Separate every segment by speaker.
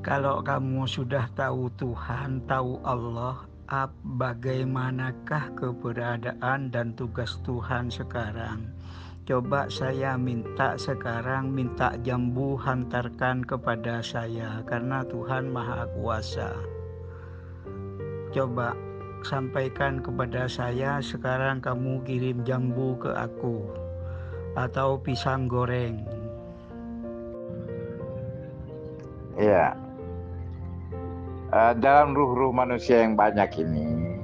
Speaker 1: Kalau kamu sudah tahu Tuhan, tahu Allah, bagaimanakah keberadaan dan tugas Tuhan sekarang? Coba saya minta sekarang, minta jambu hantarkan kepada saya, karena Tuhan Maha Kuasa. Coba sampaikan kepada saya, sekarang kamu kirim jambu ke aku, atau pisang goreng.
Speaker 2: Ya, dalam ruh-ruh manusia yang banyak ini,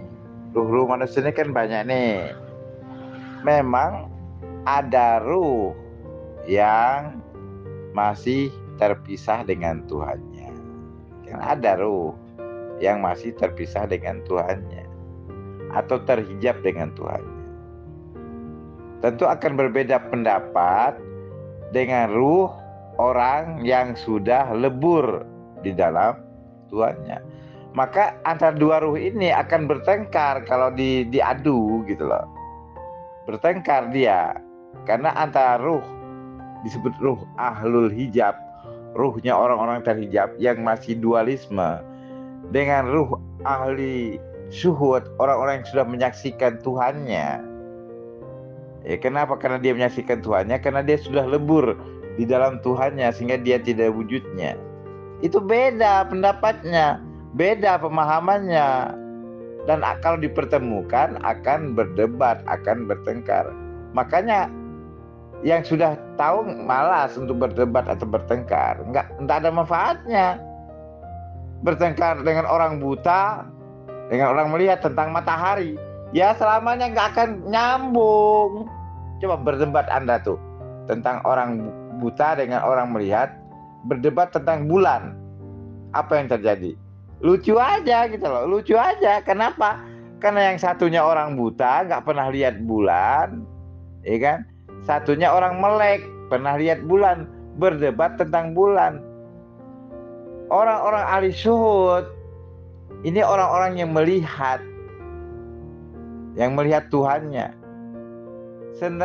Speaker 2: ruh-ruh manusia ini kan banyak nih. Memang ada ruh yang masih terpisah dengan Tuhannya. Kan ada ruh yang masih terpisah dengan Tuhannya atau terhijab dengan Tuhannya. Tentu akan berbeda pendapat dengan ruh orang yang sudah lebur di dalam Tuhannya. Maka antara dua ruh ini akan bertengkar kalau diadu gitu loh. Bertengkar dia. Karena antara ruh disebut ruh ahlul hijab, ruhnya orang-orang terhijab yang masih dualisme, dengan ruh ahli syuhud, orang-orang yang sudah menyaksikan Tuhannya. Ya, kenapa? Karena dia menyaksikan Tuhannya, karena dia sudah lebur di dalam Tuhannya sehingga dia tidak wujudnya. Itu beda pendapatnya, beda pemahamannya. Dan kalau dipertemukan akan berdebat, akan bertengkar. Makanya yang sudah tahu malas untuk berdebat atau bertengkar, enggak ada manfaatnya. Bertengkar dengan orang buta, dengan orang melihat tentang matahari, ya selamanya nggak akan nyambung. Coba berdebat Anda tuh tentang orang buta dengan orang melihat, berdebat tentang bulan, apa yang terjadi? Lucu aja gitu loh, lucu aja. Kenapa? Karena yang satunya orang buta nggak pernah lihat bulan, ya kan? Satunya orang melek pernah lihat bulan, berdebat tentang bulan. Orang-orang ahli syuhud ini orang-orang yang melihat Tuhannya.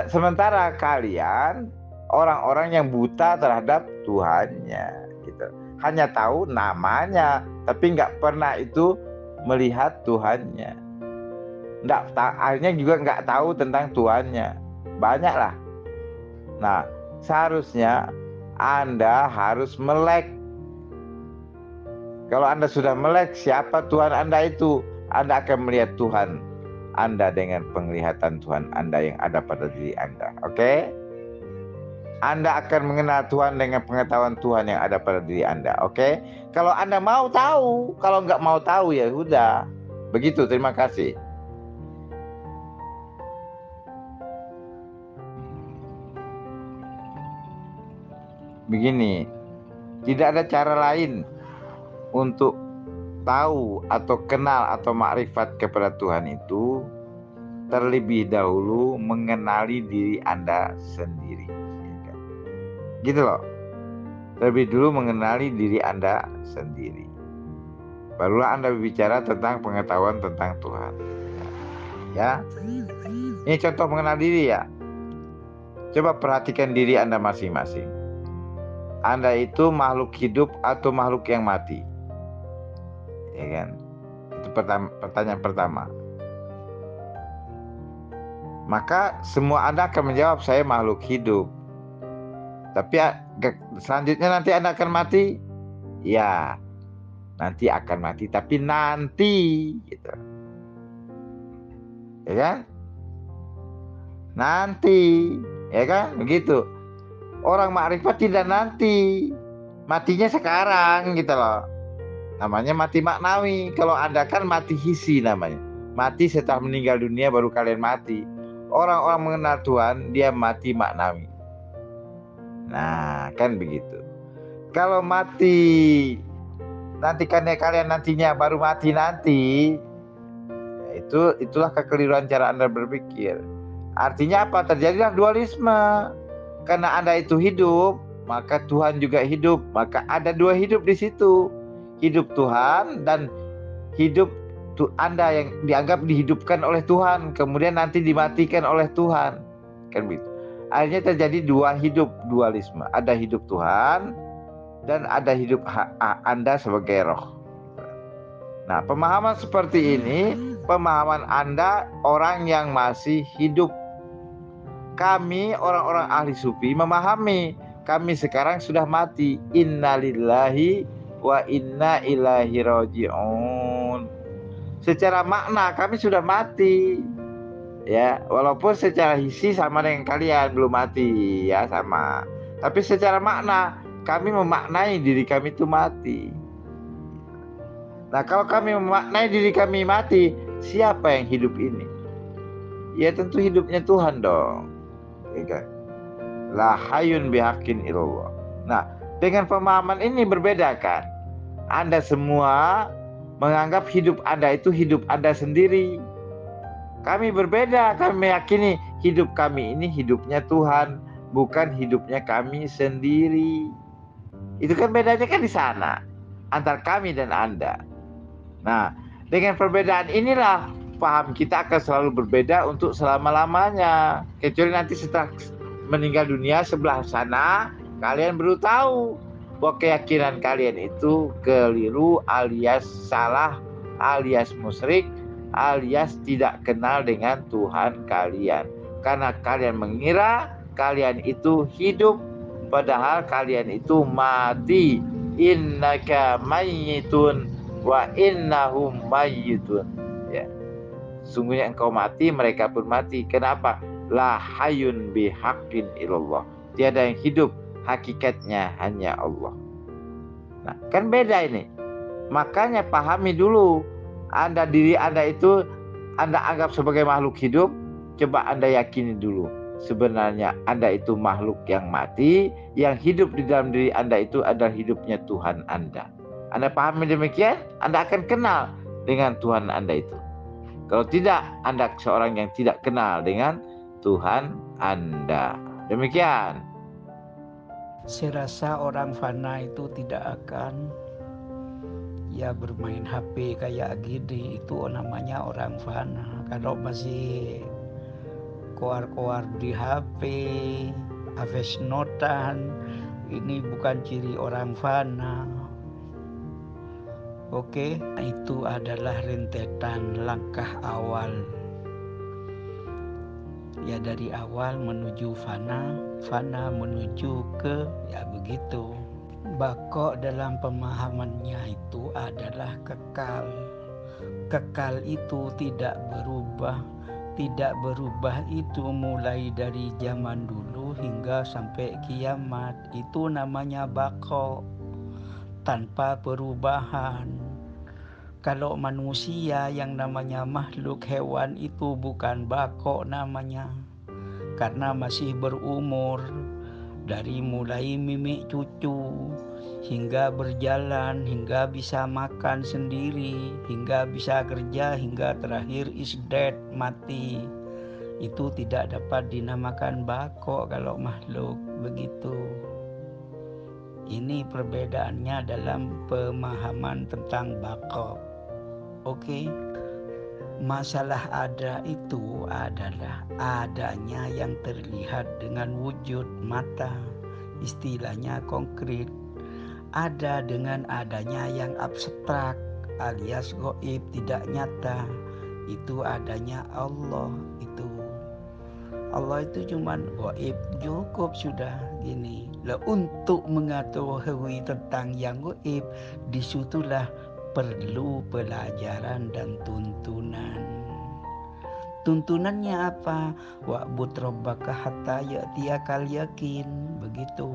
Speaker 2: Sementara kalian orang-orang yang buta terhadap Tuhannya gitu. Hanya tahu namanya tapi nggak pernah itu melihat Tuhannya. Akhirnya juga nggak tahu tentang Tuhannya. Banyak lah. Nah, seharusnya Anda harus melek. Kalau Anda sudah melek siapa Tuhan Anda itu, Anda akan melihat Tuhan Anda dengan penglihatan Tuhan Anda yang ada pada diri Anda. Oke? Anda akan mengenal Tuhan dengan pengetahuan Tuhan yang ada pada diri Anda. Oke? Kalau Anda mau tahu, kalau nggak mau tahu ya udah. Begitu, terima kasih. Begini, tidak ada cara lain untuk tahu atau kenal atau makrifat kepada Tuhan itu terlebih dahulu mengenali diri Anda sendiri. Gitu loh. Terlebih dulu mengenali diri Anda sendiri. Barulah Anda berbicara tentang pengetahuan tentang Tuhan. Ya. Ini contoh mengenal diri ya. Coba perhatikan diri Anda masing-masing. Anda itu makhluk hidup atau makhluk yang mati? Ya kan? Itu pertanyaan pertama. Maka semua Anda akan menjawab saya makhluk hidup. Tapi selanjutnya nanti Anda akan mati? Ya, nanti akan mati. Tapi nanti gitu. Ya kan? Nanti, ya kan? Begitu. Orang makrifat tidak nanti, matinya sekarang gitu loh. Namanya mati maknawi. Kalau Anda kan mati hisi namanya. Mati setelah meninggal dunia baru kalian mati. Orang-orang mengenal Tuhan, dia mati maknawi. Nah, kan begitu. Kalau mati nanti kalian nantinya baru mati nanti, itulah kekeliruan cara Anda berpikir. Artinya apa? Terjadilah dualisme. Karena Anda itu hidup, maka Tuhan juga hidup. Maka ada dua hidup di situ. Hidup Tuhan dan hidup Anda yang dianggap dihidupkan oleh Tuhan, kemudian nanti dimatikan oleh Tuhan. Kan begitu. Akhirnya terjadi dua hidup, dualisme. Ada hidup Tuhan, dan ada hidup Anda sebagai roh. Nah, pemahaman seperti ini, pemahaman Anda orang yang masih hidup. Kami orang-orang ahli sufi memahami kami sekarang sudah mati. Innalillahi wa inna ilaihi raji'un. Secara makna kami sudah mati. Ya, walaupun secara hissi sama dengan kalian belum mati, ya sama. Tapi secara makna kami memaknai diri kami itu mati. Nah, kalau kami memaknai diri kami mati, siapa yang hidup ini? Ya tentu hidupnya Tuhan dong. La hayyun bihaqqin illallah. Nah, dengan pemahaman ini berbeda kan? Anda semua menganggap hidup Anda itu hidup Anda sendiri. Kami berbeda, kami meyakini hidup kami ini hidupnya Tuhan, bukan hidupnya kami sendiri. Itu kan bedanya kan di sana, antara kami dan Anda. Nah, dengan perbedaan inilah paham kita akan selalu berbeda untuk selama-lamanya. Kecuali nanti setelah meninggal dunia sebelah sana, kalian baru tahu bahwa keyakinan kalian itu keliru alias salah, alias musyrik, alias tidak kenal dengan Tuhan kalian. Karena kalian mengira kalian itu hidup, padahal kalian itu mati. Innaka mayyitun wa innahum mayyitun. Ya. Sungguhnya engkau mati, mereka pun mati. Kenapa? La hayyun bihaqqin illallah. Tiada yang hidup, hakikatnya hanya Allah. Nah, kan beda ini. Makanya pahami dulu. Diri Anda itu Anda anggap sebagai makhluk hidup. Coba Anda yakini dulu. Sebenarnya Anda itu makhluk yang mati. Yang hidup di dalam diri Anda itu adalah hidupnya Tuhan Anda. Anda pahami demikian, Anda akan kenal dengan Tuhan Anda itu. Kalau tidak, Anda seorang yang tidak kenal dengan Tuhan Anda. Demikian.
Speaker 1: Saya rasa orang fana itu tidak akan bermain HP kayak gini, itu namanya orang fana. Kalau masih koar-koar di HP, aves notan, ini bukan ciri orang fana. Oke, itu adalah rentetan langkah awal. Ya dari awal menuju fana, fana menuju ke begitu. Bako dalam pemahamannya itu adalah kekal. Kekal itu tidak berubah. Tidak berubah itu mulai dari zaman dulu hingga sampai kiamat. Itu namanya bako, tanpa perubahan. Kalau manusia yang namanya makhluk hewan itu bukan bako namanya, karena masih berumur. Dari mulai mimik cucu, hingga berjalan, hingga bisa makan sendiri, hingga bisa kerja, hingga terakhir is dead, mati. Itu tidak dapat dinamakan bako kalau makhluk begitu. Ini perbedaannya dalam pemahaman tentang bako. Oke. Masalah ada itu adalah adanya yang terlihat dengan wujud mata, istilahnya konkret. Ada dengan adanya yang abstrak alias gaib, tidak nyata. Itu adanya Allah itu. Allah itu cuman gaib, cukup sudah gini. Lah untuk mengetahui tentang yang gaib, disitulah perlu pelajaran dan tuntunan. Tuntunannya apa? Wa'bud rabbaka hatta ya'tiyakal yakin. Begitu.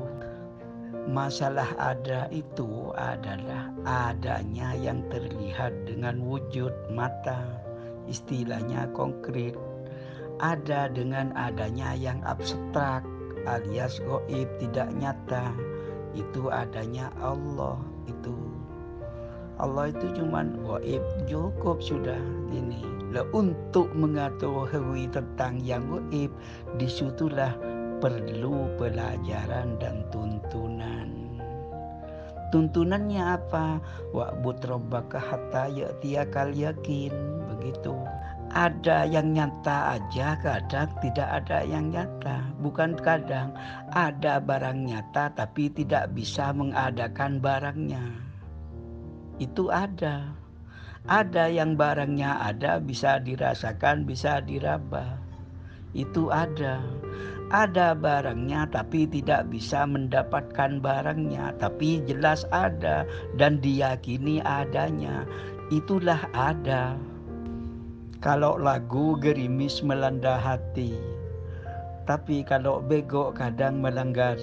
Speaker 1: Masalah ada itu adalah adanya yang terlihat dengan wujud mata, istilahnya konkret. Ada dengan adanya yang abstrak alias gaib, tidak nyata. Itu adanya Allah itu. Allah itu cuman gaib, cukup sudah gini. Lah untuk mengetahui tentang yang gaib, disitulah perlu pelajaran dan tuntunan. Tuntunannya apa? Wa'bud rabbaka hatta ya'tiyakal yakin. Begitu. Ada yang nyata aja, kadang tidak ada yang nyata. Bukan kadang, ada barang nyata tapi tidak bisa mengadakan barangnya. Itu ada. Ada yang barangnya ada, bisa dirasakan, bisa diraba. Itu ada. Ada barangnya tapi tidak bisa mendapatkan barangnya, tapi jelas ada dan diyakini adanya. Itulah ada. Kalau lagu gerimis melanda hati, tapi kalau bego kadang melanda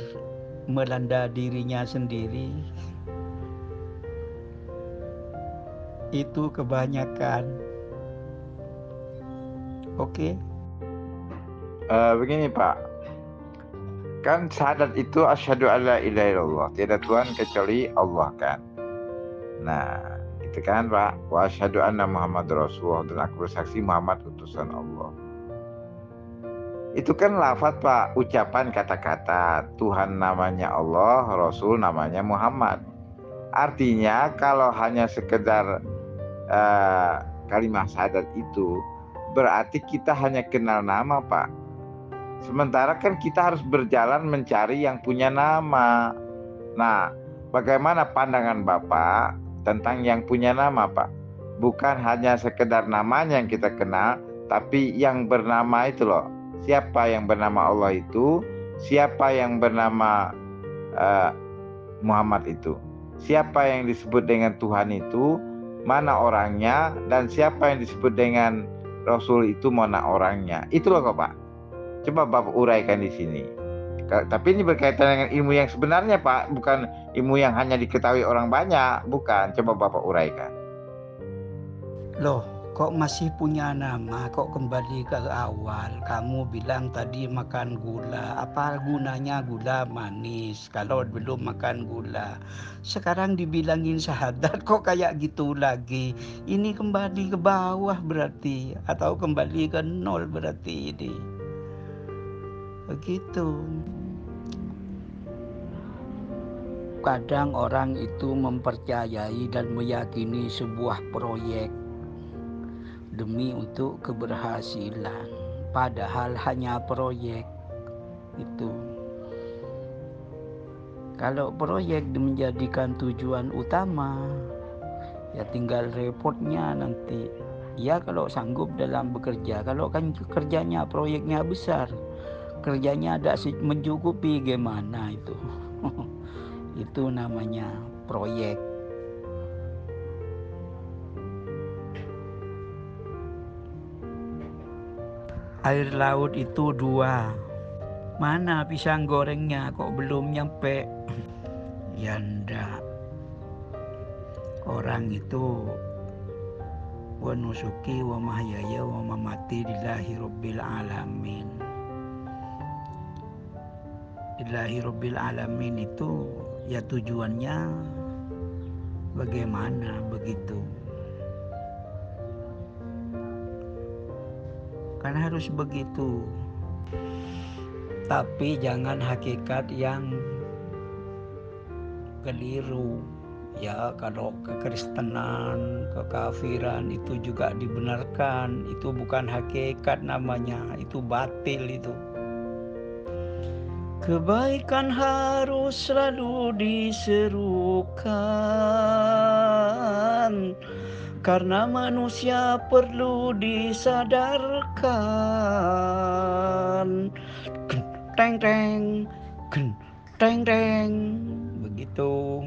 Speaker 1: dirinya sendiri. Itu kebanyakan. Oke.
Speaker 2: Begini Pak, kan syahadat itu asyhadu alla ilaha illallah, tiada Tuhan kecuali Allah kan. Nah, itu kan Pak, wa asyhadu anna Muhammad Rasulullah, dan aku bersaksi Muhammad utusan Allah. Itu kan lafaz Pak, ucapan kata-kata. Tuhan namanya Allah, Rasul namanya Muhammad. Artinya kalau hanya sekedar kalimat syahadat itu, berarti kita hanya kenal nama Pak. Sementara kan kita harus berjalan mencari yang punya nama. Nah, bagaimana pandangan Bapak tentang yang punya nama Pak? Bukan hanya sekedar namanya yang kita kenal, tapi yang bernama itu loh. Siapa yang bernama Allah itu? Siapa yang bernama Muhammad itu? Siapa yang disebut dengan Tuhan itu? Mana orangnya? Dan siapa yang disebut dengan Rasul itu, mana orangnya? Itu loh Pak. Coba Bapak uraikan di sini. Tapi ini berkaitan dengan ilmu yang sebenarnya Pak, bukan ilmu yang hanya diketahui orang banyak, bukan. Coba Bapak uraikan.
Speaker 1: Loh, kok masih punya nama? Kok kembali ke awal? Kamu bilang tadi makan gula. Apa gunanya gula manis kalau belum makan gula? Sekarang dibilangin syahadat kok kayak gitu lagi. Ini kembali ke bawah berarti, atau kembali ke nol berarti ini. Begitu. Kadang orang itu mempercayai dan meyakini sebuah proyek demi untuk keberhasilan, padahal hanya proyek itu. Kalau proyek menjadikan tujuan utama, ya tinggal repotnya nanti. Ya kalau sanggup dalam bekerja, kalau kan kerjanya proyeknya besar, kerjanya ada mencukupi, gimana itu? Itu namanya proyek. Air laut itu 2. Mana pisang gorengnya kok belum nyampe? Ya ndak. Orang itu wa nusuki wa mahyaya wa mamati lillahi rabbil alamin. Lillahi rabbil alamin itu ya tujuannya bagaimana begitu. Kan harus begitu. Tapi jangan hakikat yang keliru. Ya kalau kekristenan, kekafiran itu juga dibenarkan. Itu bukan hakikat namanya, itu batil itu. Kebaikan harus selalu diserukan, karena manusia perlu disadarkan. Teng teng, teng teng, begitu.